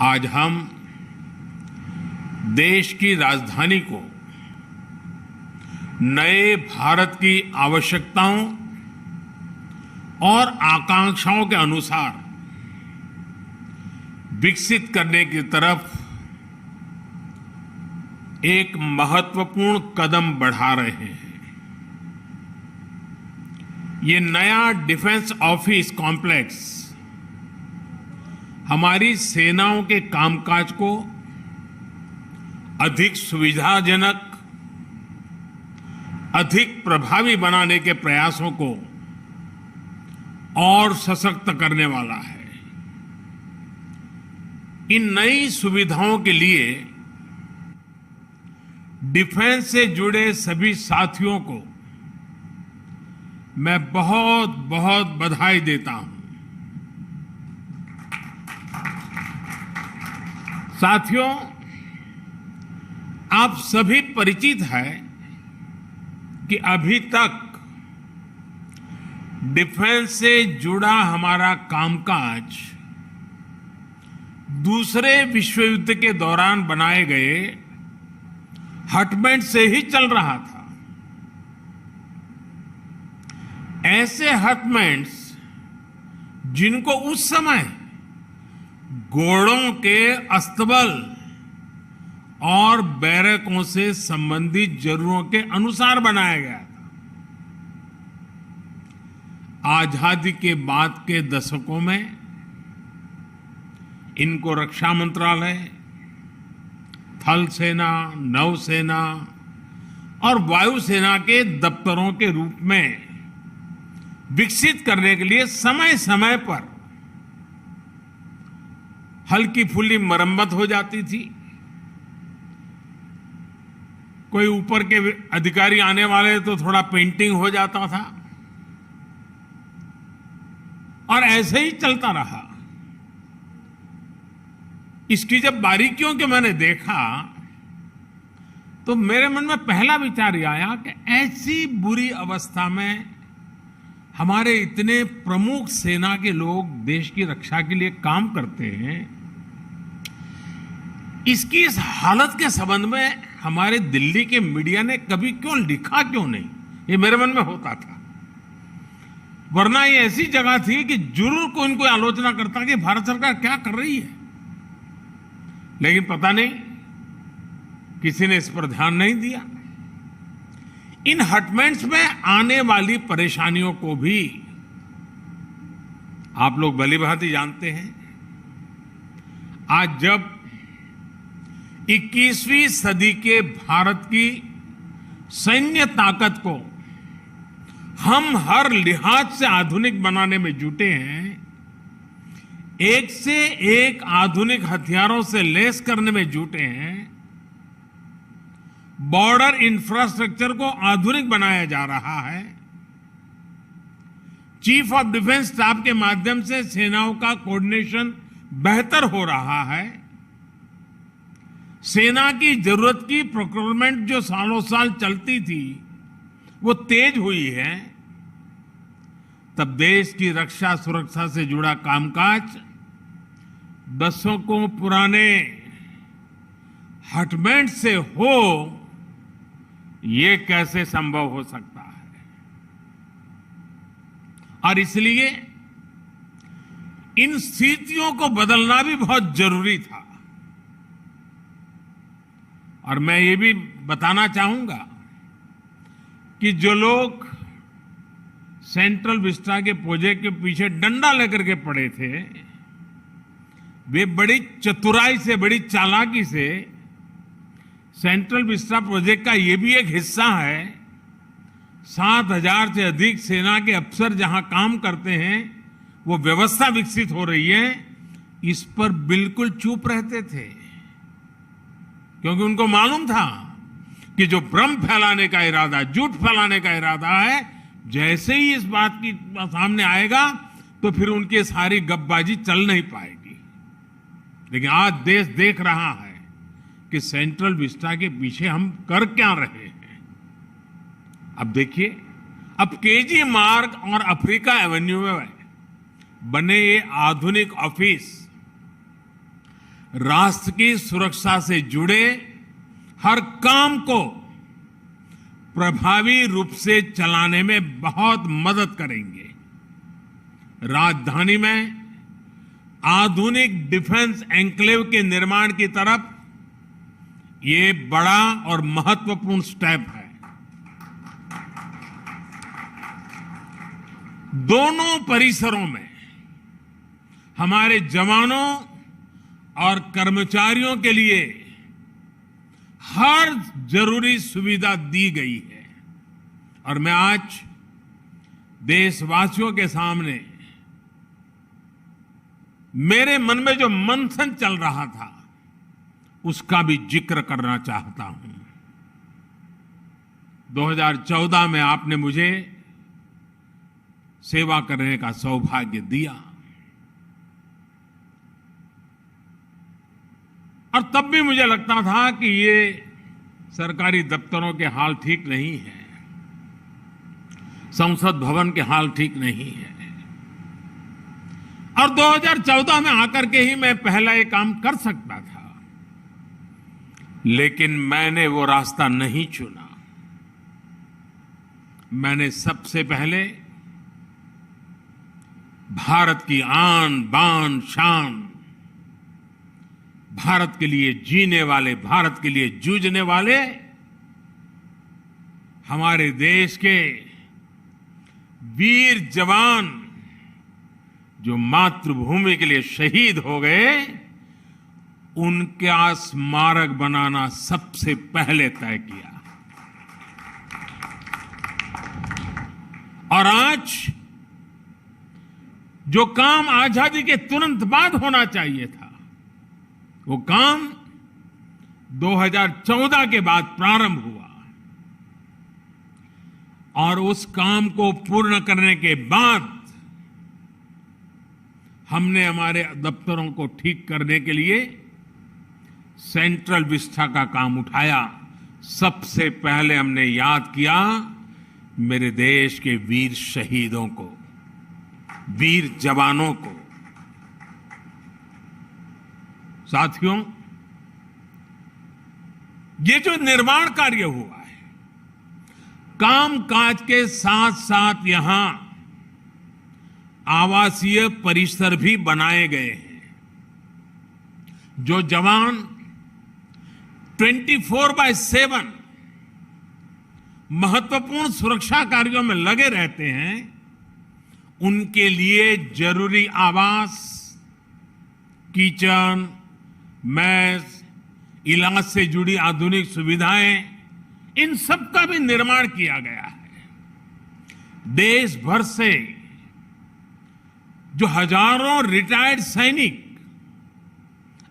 आज हम देश की राजधानी को नए भारत की आवश्यकताओं और आकांक्षाओं के अनुसार विकसित करने की तरफ एक महत्वपूर्ण कदम बढ़ा रहे हैं। ये नया डिफेंस ऑफिस कॉम्प्लेक्स हमारी सेनाओं के कामकाज को अधिक सुविधाजनक, अधिक प्रभावी बनाने के प्रयासों को और सशक्त करने वाला है। इन नई सुविधाओं के लिए डिफेंस से जुड़े सभी साथियों को मैं बहुत बहुत बधाई देता हूं। साथियों, आप सभी परिचित हैं कि अभी तक डिफेंस से जुड़ा हमारा कामकाज दूसरे विश्व युद्ध के दौरान बनाए गए हटबैंड से ही चल रहा था। ऐसे हटबैंड्स जिनको उस समय घोड़ों के अस्तबल और बैरकों से संबंधित जरूरतों के अनुसार बनाया गया था। आजादी के बाद के दशकों में इनको रक्षा मंत्रालय, थल सेना, नौसेना और वायुसेना के दफ्तरों के रूप में विकसित करने के लिए समय समय पर हल्की फुल्की मरम्मत हो जाती थी। कोई ऊपर के अधिकारी आने वाले तो थोड़ा पेंटिंग हो जाता था और ऐसे ही चलता रहा। इसकी जब बारीकियों के मैंने देखा तो मेरे मन में पहला विचार यह आया कि ऐसी बुरी अवस्था में हमारे इतने प्रमुख सेना के लोग देश की रक्षा के लिए काम करते हैं, इसकी इस हालत के संबंध में हमारे दिल्ली के मीडिया ने कभी क्यों लिखा क्यों नहीं, ये मेरे मन में होता था। वरना ये ऐसी जगह थी कि जरूर कोई इनको आलोचना करता कि भारत सरकार क्या कर रही है, लेकिन पता नहीं किसी ने इस पर ध्यान नहीं दिया। इन हटबैंड्स में आने वाली परेशानियों को भी आप लोग भलीभांति जानते हैं। आज जब 21वीं सदी के भारत की सैन्य ताकत को हम हर लिहाज से आधुनिक बनाने में जुटे हैं, एक से एक आधुनिक हथियारों से लैस करने में जुटे हैं, बॉर्डर इंफ्रास्ट्रक्चर को आधुनिक बनाया जा रहा है, चीफ ऑफ डिफेंस स्टाफ के माध्यम से सेनाओं का कोऑर्डिनेशन बेहतर हो रहा है, सेना की जरूरत की प्रोक्योरमेंट जो सालों साल चलती थी वो तेज हुई है, तब देश की रक्षा सुरक्षा से जुड़ा कामकाज दशकों पुराने हटबैंड से हो, ये कैसे संभव हो सकता है। और इसलिए इन स्थितियों को बदलना भी बहुत जरूरी था। और मैं ये भी बताना चाहूंगा कि जो लोग सेंट्रल विस्टा के प्रोजेक्ट के पीछे डंडा लेकर के पड़े थे, वे बड़ी चतुराई से, बड़ी चालाकी से सेंट्रल विस्टा प्रोजेक्ट का ये भी एक हिस्सा है। 7,000 से अधिक सेना के अफसर जहां काम करते हैं, वो व्यवस्था विकसित हो रही है, इस पर बिल्कुल चुप रहते थे, क्योंकि उनको मालूम था कि जो भ्रम फैलाने का इरादा, झूठ फैलाने का इरादा है, जैसे ही इस बात की सामने आएगा तो फिर उनकी सारी गपबाजी चल नहीं पाएगी। लेकिन आज देश देख रहा है कि सेंट्रल विस्टा के पीछे हम कर क्या रहे हैं। अब देखिए, अब केजी मार्ग और अफ्रीका एवेन्यू में बने ये आधुनिक ऑफिस राष्ट्र की सुरक्षा से जुड़े हर काम को प्रभावी रूप से चलाने में बहुत मदद करेंगे। राजधानी में आधुनिक डिफेंस एन्क्लेव के निर्माण की तरफ ये बड़ा और महत्वपूर्ण स्टेप है। दोनों परिसरों में हमारे जवानों और कर्मचारियों के लिए हर जरूरी सुविधा दी गई है और मैं आज देशवासियों के सामने मेरे मन में जो मंथन चल रहा था उसका भी जिक्र करना चाहता हूं। 2014 में आपने मुझे सेवा करने का सौभाग्य दिया और तब भी मुझे लगता था कि ये सरकारी दफ्तरों के हाल ठीक नहीं है, संसद भवन के हाल ठीक नहीं है और 2014 में आकर के ही मैं पहला ये काम कर सकता था, लेकिन मैंने वो रास्ता नहीं चुना। मैंने सबसे पहले भारत की आन बान शान, भारत के लिए जीने वाले, भारत के लिए जूझने वाले हमारे देश के वीर जवान जो मातृभूमि के लिए शहीद हो गए, उनका स्मारक बनाना सबसे पहले तय किया। और आज जो काम आजादी के तुरंत बाद होना चाहिए था, वो काम 2014 के बाद प्रारंभ हुआ और उस काम को पूर्ण करने के बाद हमने हमारे दफ्तरों को ठीक करने के लिए सेंट्रल विस्टा का काम उठाया। सबसे पहले हमने याद किया मेरे देश के वीर शहीदों को, वीर जवानों को। साथियों, ये जो निर्माण कार्य हुआ है, कामकाज के साथ साथ यहां आवासीय परिसर भी बनाए गए हैं। जो जवान 24/7 महत्वपूर्ण सुरक्षा कार्यों में लगे रहते हैं, उनके लिए जरूरी आवास, किचन, मेस, इलाज से जुड़ी आधुनिक सुविधाएं, इन सब का भी निर्माण किया गया है। देश भर से जो हजारों रिटायर्ड सैनिक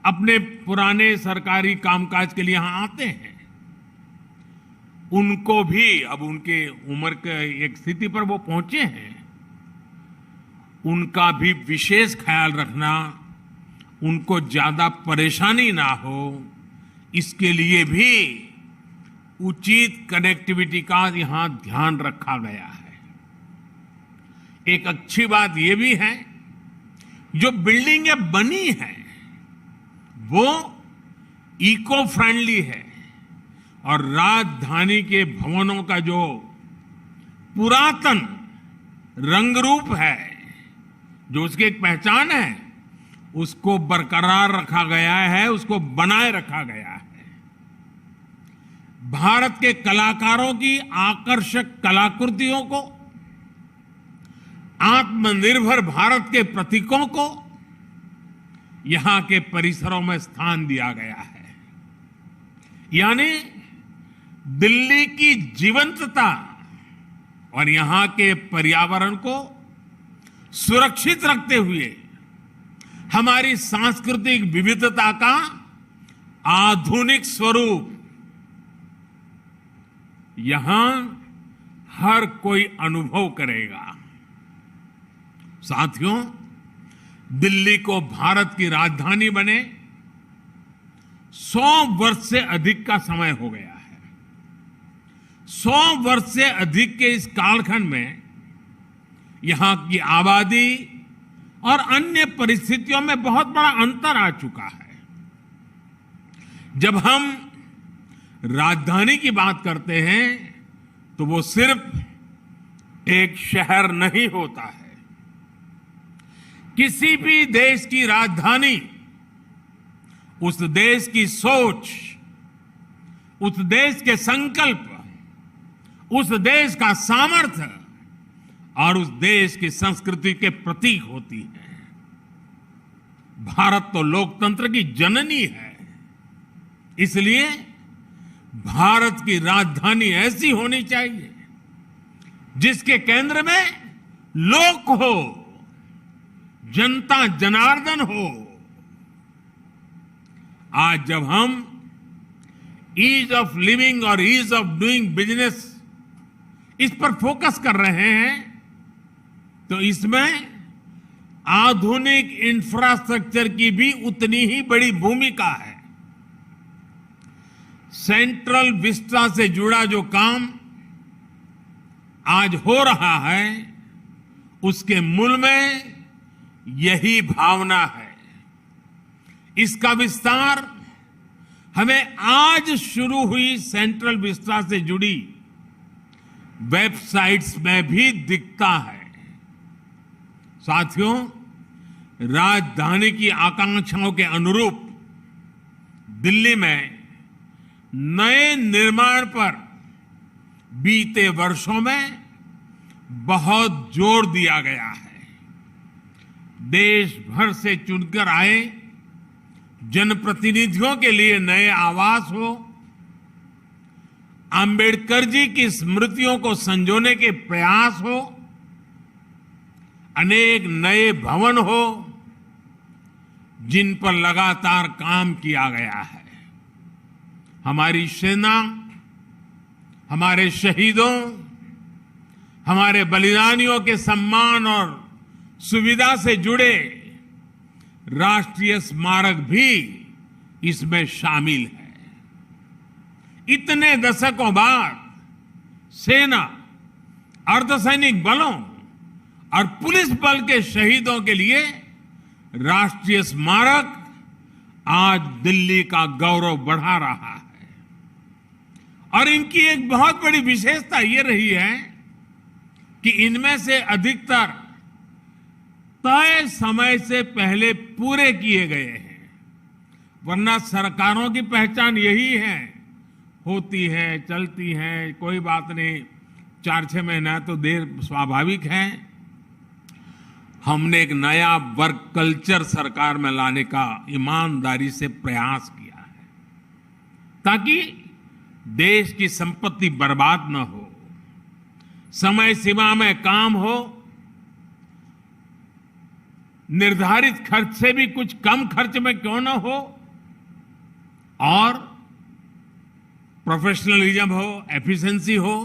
अपने पुराने सरकारी कामकाज के लिए यहां आते हैं, उनको भी अब उनके उम्र के एक स्थिति पर वो पहुंचे हैं, उनका भी विशेष ख्याल रखना, उनको ज्यादा परेशानी ना हो, इसके लिए भी उचित कनेक्टिविटी का यहां ध्यान रखा गया है। एक अच्छी बात यह भी है, जो बिल्डिंगें बनी हैं वो इको फ्रेंडली है और राजधानी के भवनों का जो पुरातन रंग रूप है, जो उसकी एक पहचान है, उसको बरकरार रखा गया है, उसको बनाए रखा गया है। भारत के कलाकारों की आकर्षक कलाकृतियों को, आत्मनिर्भर भारत के प्रतीकों को यहां के परिसरों में स्थान दिया गया है। यानी दिल्ली की जीवंतता और यहां के पर्यावरण को सुरक्षित रखते हुए हमारी सांस्कृतिक विविधता का आधुनिक स्वरूप यहां हर कोई अनुभव करेगा। साथियों, दिल्ली को भारत की राजधानी बने 100 वर्ष से अधिक का समय हो गया है। 100 वर्ष से अधिक के इस कालखंड में यहां की आबादी और अन्य परिस्थितियों में बहुत बड़ा अंतर आ चुका है। जब हम राजधानी की बात करते हैं तो वो सिर्फ एक शहर नहीं होता है। किसी भी देश की राजधानी उस देश की सोच, उस देश के संकल्प, उस देश का सामर्थ्य और उस देश की संस्कृति के प्रतीक होती है। भारत तो लोकतंत्र की जननी है, इसलिए भारत की राजधानी ऐसी होनी चाहिए जिसके केंद्र में लोक हो, जनता जनार्दन हो। आज जब हम ईज ऑफ लिविंग और ईज ऑफ डूइंग बिजनेस इस पर फोकस कर रहे हैं तो इसमें आधुनिक इंफ्रास्ट्रक्चर की भी उतनी ही बड़ी भूमिका है। सेंट्रल विस्टा से जुड़ा जो काम आज हो रहा है उसके मूल में यही भावना है। इसका विस्तार हमें आज शुरू हुई सेंट्रल विस्टा से जुड़ी वेबसाइट्स में भी दिखता है। साथियों, राजधानी की आकांक्षाओं के अनुरूप दिल्ली में नए निर्माण पर बीते वर्षों में बहुत जोर दिया गया है। देश भर से चुनकर आए जनप्रतिनिधियों के लिए नए आवास हो, अंबेडकर जी की स्मृतियों को संजोने के प्रयास हो, अनेक नए भवन हो जिन पर लगातार काम किया गया है। हमारी सेना, हमारे शहीदों, हमारे बलिदानियों के सम्मान और सुविधा से जुड़े राष्ट्रीय स्मारक भी इसमें शामिल है। इतने दशकों बाद सेना, अर्धसैनिक बलों और पुलिस बल के शहीदों के लिए राष्ट्रीय स्मारक आज दिल्ली का गौरव बढ़ा रहा है। और इनकी एक बहुत बड़ी विशेषता ये रही है कि इनमें से अधिकतर तय समय से पहले पूरे किए गए हैं। वरना सरकारों की पहचान यही है, होती है, चलती है, कोई बात नहीं, 4-6 महीना तो देर स्वाभाविक है। हमने एक नया वर्क कल्चर सरकार में लाने का ईमानदारी से प्रयास किया है ताकि देश की संपत्ति बर्बाद न हो, समय सीमा में काम हो, निर्धारित खर्च से भी कुछ कम खर्च में क्यों न हो, और प्रोफेशनलिज्म हो, एफिशिएंसी हो,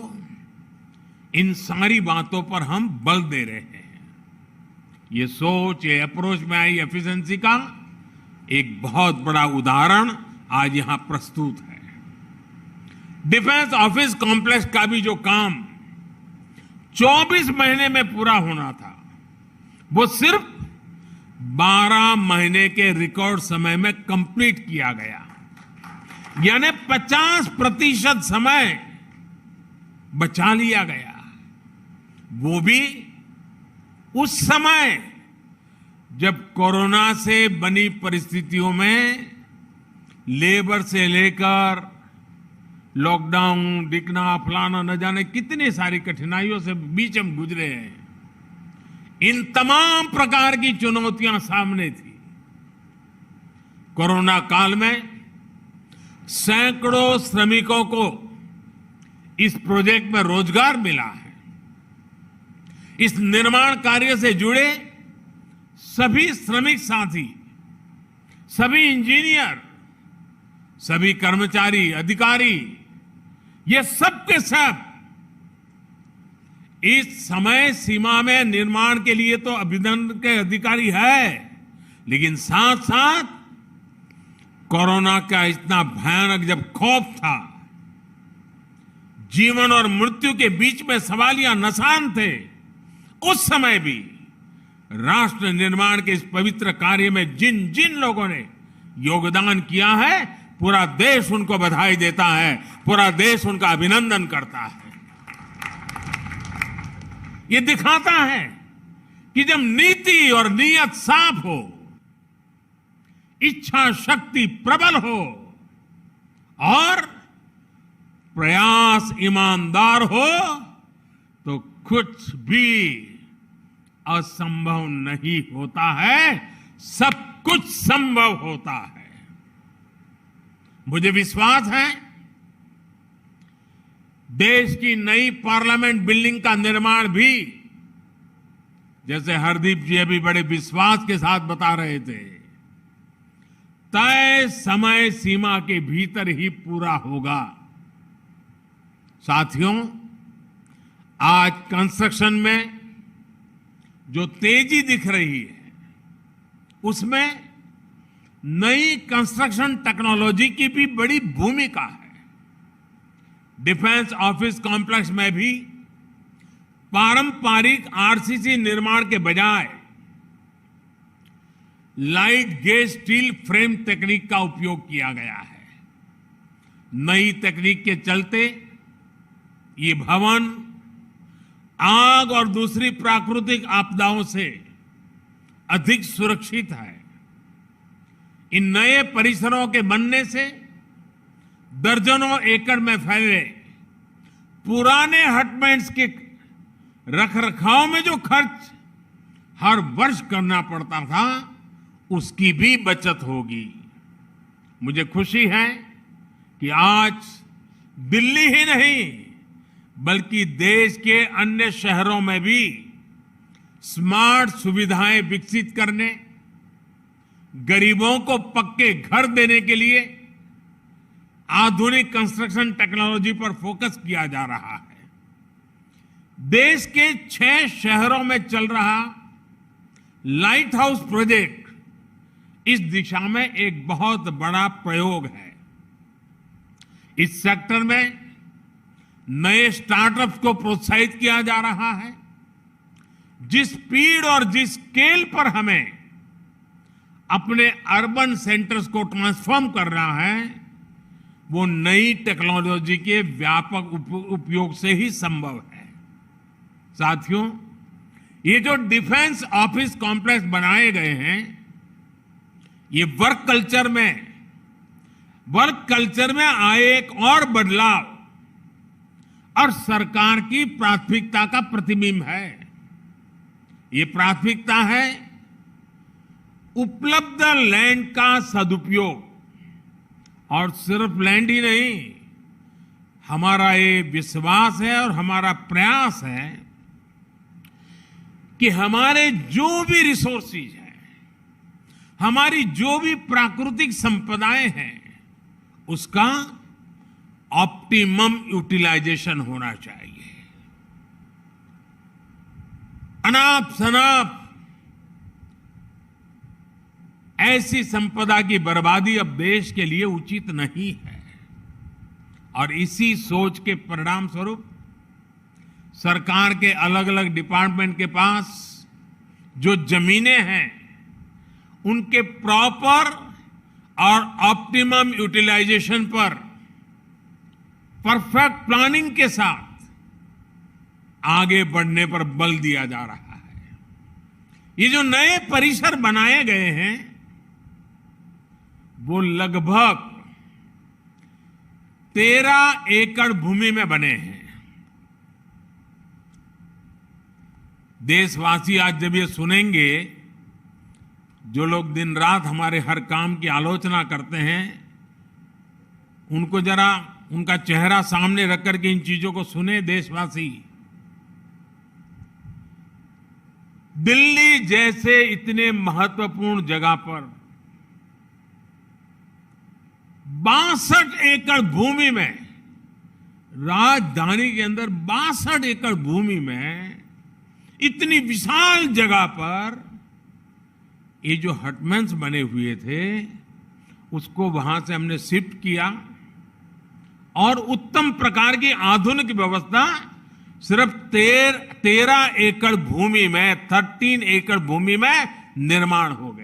इन सारी बातों पर हम बल दे रहे हैं। ये सोच, ये अप्रोच में आई एफिशिएंसी का एक बहुत बड़ा उदाहरण आज यहां प्रस्तुत है। डिफेंस ऑफिस कॉम्प्लेक्स का भी जो काम 24 महीने में पूरा होना था, वो सिर्फ 12 महीने के रिकॉर्ड समय में कंप्लीट किया गया। यानी 50% समय बचा लिया गया। वो भी उस समय जब कोरोना से बनी परिस्थितियों में लेबर से लेकर लॉकडाउन, दिखना, फलाना, न जाने कितनी सारी कठिनाइयों से बीच हम गुजरे हैं। इन तमाम प्रकार की चुनौतियां सामने थी। कोरोना काल में सैकड़ों श्रमिकों को इस प्रोजेक्ट में रोजगार मिला है। इस निर्माण कार्य से जुड़े सभी श्रमिक साथी, सभी इंजीनियर, सभी कर्मचारी, अधिकारी, ये सब के सब इस समय सीमा में निर्माण के लिए तो अभिनंदन के अधिकारी है, लेकिन साथ साथ कोरोना का इतना भयानक जब खौफ था, जीवन और मृत्यु के बीच में सवालिया निशान थे, उस समय भी राष्ट्र निर्माण के इस पवित्र कार्य में जिन जिन लोगों ने योगदान किया है, पूरा देश उनको बधाई देता है, पूरा देश उनका अभिनंदन करता है। ये दिखाता है कि जब नीति और नीयत साफ हो, इच्छा शक्ति प्रबल हो और प्रयास ईमानदार हो तो कुछ भी असंभव नहीं होता है, सब कुछ संभव होता है। मुझे विश्वास है देश की नई पार्लियामेंट बिल्डिंग का निर्माण भी, जैसे हरदीप जी अभी बड़े विश्वास के साथ बता रहे थे, तय समय सीमा के भीतर ही पूरा होगा। साथियों, आज कंस्ट्रक्शन में जो तेजी दिख रही है उसमें नई कंस्ट्रक्शन टेक्नोलॉजी की भी बड़ी भूमिका है। डिफेंस ऑफिस कॉम्प्लेक्स में भी पारंपरिक आरसीसी निर्माण के बजाय light gauge steel frame technique का उपयोग किया गया है। नई तकनीक के चलते ये भवन आग और दूसरी प्राकृतिक आपदाओं से अधिक सुरक्षित है। इन नए परिसरों के बनने से दर्जनों एकड़ में फैले पुराने हटमेंट्स के रखरखाव में जो खर्च हर वर्ष करना पड़ता था, उसकी भी बचत होगी। मुझे खुशी है कि आज दिल्ली ही नहीं बल्कि देश के अन्य शहरों में भी स्मार्ट सुविधाएं विकसित करने, गरीबों को पक्के घर देने के लिए आधुनिक कंस्ट्रक्शन टेक्नोलॉजी पर फोकस किया जा रहा है। देश के 6 शहरों में चल रहा लाइट हाउस प्रोजेक्ट इस दिशा में एक बहुत बड़ा प्रयोग है। इस सेक्टर में नए स्टार्टअप्स को प्रोत्साहित किया जा रहा है। जिस स्पीड और जिस स्केल पर हमें अपने अर्बन सेंटर्स को ट्रांसफॉर्म करना है, वो नई टेक्नोलॉजी के व्यापक उपयोग से ही संभव है। साथियों, ये जो डिफेंस ऑफिस कॉम्प्लेक्स बनाए गए हैं, ये वर्क कल्चर में आए एक और बदलाव और सरकार की प्राथमिकता का प्रतिबिंब है। ये प्राथमिकता है उपलब्ध लैंड का सदुपयोग, और सिर्फ लैंड ही नहीं, हमारा ये विश्वास है और हमारा प्रयास है कि हमारे जो भी रिसोर्सेज हैं, हमारी जो भी प्राकृतिक संपदाएं हैं, उसका ऑप्टिमम यूटिलाइजेशन होना चाहिए। अनाप शनाप ऐसी संपदा की बर्बादी अब देश के लिए उचित नहीं है, और इसी सोच के परिणाम स्वरूप सरकार के अलग अलग डिपार्टमेंट के पास जो जमीनें हैं, उनके प्रॉपर और ऑप्टिमम यूटिलाइजेशन पर परफेक्ट प्लानिंग के साथ आगे बढ़ने पर बल दिया जा रहा है। ये जो नए परिसर बनाए गए हैं, वो लगभग 13 एकड़ भूमि में बने हैं। देशवासी आज जब ये सुनेंगे, जो लोग दिन रात हमारे हर काम की आलोचना करते हैं, उनको जरा उनका चेहरा सामने रख करके इन चीजों को सुने देशवासी। दिल्ली जैसे इतने महत्वपूर्ण जगह पर 62 एकड़ भूमि में, राजधानी के अंदर 62 एकड़ भूमि में, इतनी विशाल जगह पर ये जो हटमेंट्स बने हुए थे, उसको वहां से हमने शिफ्ट किया और उत्तम प्रकार की आधुनिक व्यवस्था सिर्फ 13 एकड़ भूमि में, 13 एकड़ भूमि में निर्माण हो गई।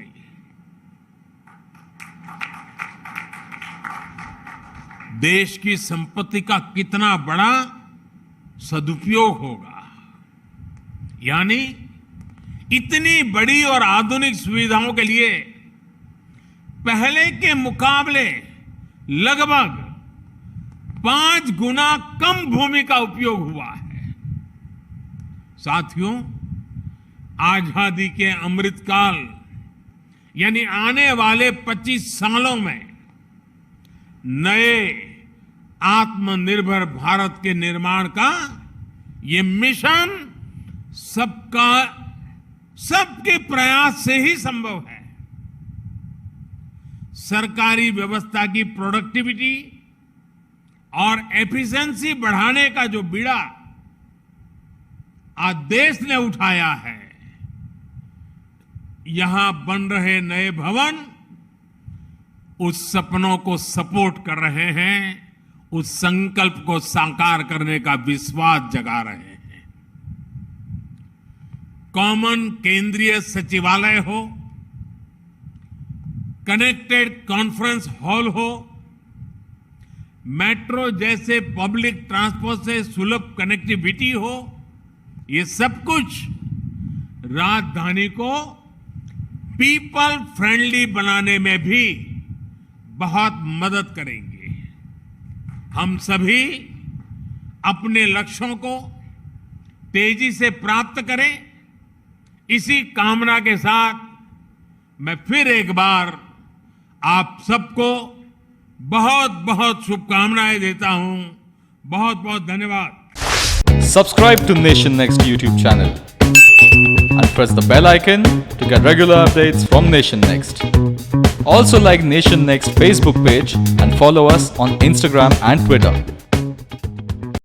देश की संपत्ति का कितना बड़ा सदुपयोग होगा। यानी इतनी बड़ी और आधुनिक सुविधाओं के लिए पहले के मुकाबले लगभग 5 गुना कम भूमि का उपयोग हुआ है। साथियों, आजादी के अमृतकाल यानी आने वाले 25 सालों में नए आत्मनिर्भर भारत के निर्माण का ये मिशन सबके प्रयास से ही संभव है। सरकारी व्यवस्था की प्रोडक्टिविटी और एफिशिएंसी बढ़ाने का जो बीड़ा आज देश ने उठाया है, यहां बन रहे नए भवन उस सपनों को सपोर्ट कर रहे हैं, उस संकल्प को साकार करने का विश्वास जगा रहे हैं। कॉमन केंद्रीय सचिवालय हो, कनेक्टेड कॉन्फ्रेंस हॉल हो, मेट्रो जैसे पब्लिक ट्रांसपोर्ट से सुलभ कनेक्टिविटी हो, ये सब कुछ राजधानी को पीपल फ्रेंडली बनाने में भी बहुत मदद करेंगे। हम सभी अपने लक्ष्यों को तेजी से प्राप्त करें, इसी कामना के साथ मैं फिर एक बार आप सबको बहुत बहुत शुभकामनाएं देता हूं। बहुत बहुत धन्यवाद। Subscribe to Nation Next YouTube channel and press the bell icon to get regular updates from Nation Next. Also like Nation Next Facebook page and follow us on Instagram and Twitter.